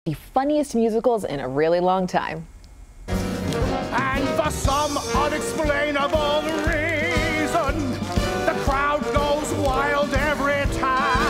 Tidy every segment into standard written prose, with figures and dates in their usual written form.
The funniest musicals in a really long time. And for some unexplainable reason, the crowd goes wild every time.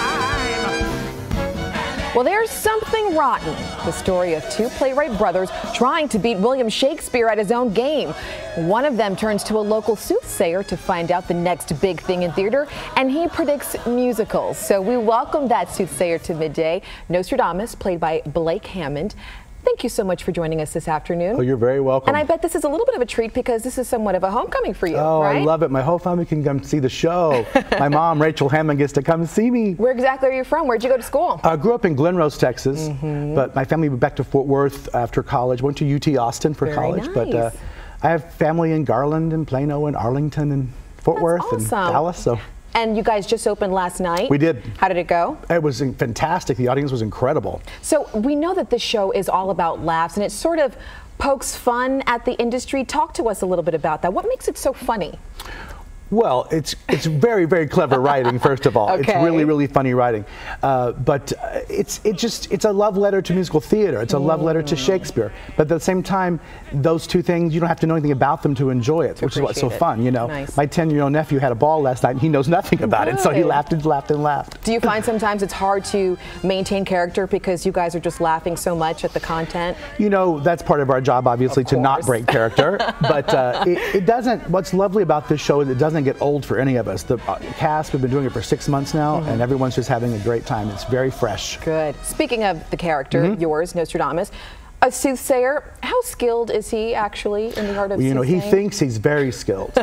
Well, there's something rotten. The story of two playwright brothers trying to beat William Shakespeare at his own game. One of them turns to a local soothsayer to find out the next big thing in theater, and he predicts musicals. So we welcome that soothsayer to Midday. Nostradamus, played by Blake Hammond. Thank you so much for joining us this afternoon. Oh, you're very welcome. And I bet this is a little bit of a treat because this is somewhat of a homecoming for you, right? I love it. My whole family can come see the show. My mom, Rachel Hammond, gets to come see me. Where exactly are you from? Where'd you go to school? I grew up in Glen Rose, Texas, but my family moved back to Fort Worth after college. Went to UT Austin for college. Nice. But I have family in Garland and Plano and Arlington and Fort Worth and Dallas. So. And you guys just opened last night. We did. How did it go? It was fantastic. The audience was incredible. So we know that this show is all about laughs, and it sort of pokes fun at the industry. Talk to us a little bit about that. What makes it so funny? Well, it's very, very clever writing, first of all. Okay. It's really, really funny writing. But it's a love letter to musical theater. It's a love letter to Shakespeare. But at the same time, those two things, you don't have to know anything about them to enjoy it, which is what's so fun, you know. Nice. My 10-year-old nephew had a ball last night, and he knows nothing about it, so he laughed and laughed and laughed. Do you find sometimes it's hard to maintain character because you guys are just laughing so much at the content? You know, that's part of our job, obviously, to not break character. But it doesn't, what's lovely about this show is it doesn't get old for any of us. The cast, we've been doing it for 6 months now, and everyone's just having a great time. It's very fresh. Good. Speaking of the character, yours, Nostradamus, a soothsayer, how skilled is he actually in the art of you know, soothsaying? he thinks he's very skilled,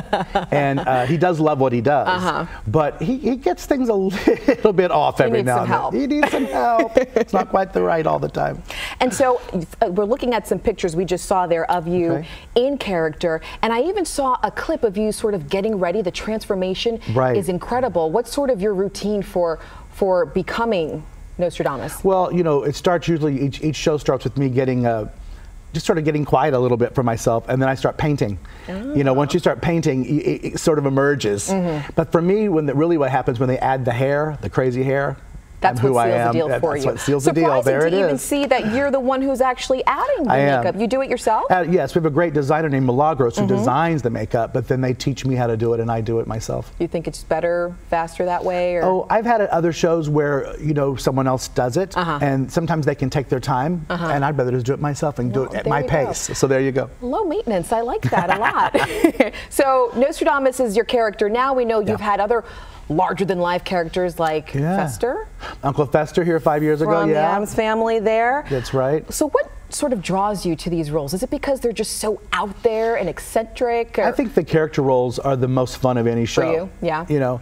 and he does love what he does, but he gets things a little bit off every now and then. He needs some help. It's not quite the right all the time. And so we're looking at some pictures we just saw there of you in character, and I even saw a clip of you sort of getting ready. The transformation is incredible. What's sort of your routine for becoming Nostradamus? Well, you know, it starts usually, each show starts with me getting, just sort of getting quiet a little bit for myself, and then I start painting. You know, once you start painting, it sort of emerges. But for me, really what happens when they add the hair, the crazy hair, that's what seals the deal for you. That's what seals the deal. There it is. To even see that you're the one who's actually adding the makeup. You do it yourself? Yes, we have a great designer named Milagros who designs the makeup, but then they teach me how to do it, and I do it myself. You think it's better, faster that way? Or? Oh, I've had other shows where, you know, someone else does it, and sometimes they can take their time, and I'd rather just do it myself and do it at my pace. So there you go. Low maintenance. I like that a lot. So Nostradamus is your character. Now we know you've had other larger-than-life characters like Fester. Uncle Fester here 5 years ago, From the Addams Family there. That's right. So what sort of draws you to these roles? Is it because they're just so out there and eccentric? Or? I think the character roles are the most fun of any show. For you, yeah. You know,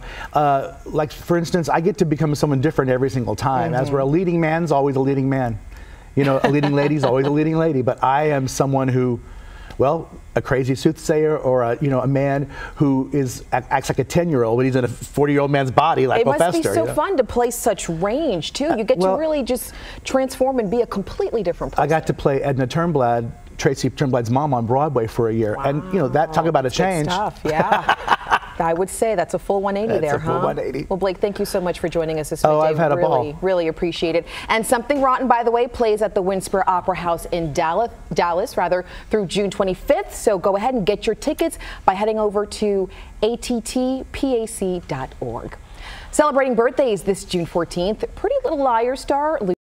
like for instance, I get to become someone different every single time. As where a leading man's always a leading man. You know, a leading lady's always a leading lady. But I am someone who, well, a crazy soothsayer, or a man who acts like a 10-year-old, but he's in a 40-year-old man's body, like Fester. It must be so fun to play such range too. You get to really just transform and be a completely different person. I got to play Edna Turnblad, Tracy Turnblad's mom, on Broadway for a year, and you know, that talk about a change. Good stuff, yeah. I would say that's a full 180 there, huh? Full 180. Well, Blake, thank you so much for joining us this midday. Oh, I've had a ball. Really appreciate it. And Something Rotten, by the way, plays at the Winspur Opera House in Dallas, through June 25th. So go ahead and get your tickets by heading over to attpac.org. Celebrating birthdays this June 14th, Pretty Little Liars star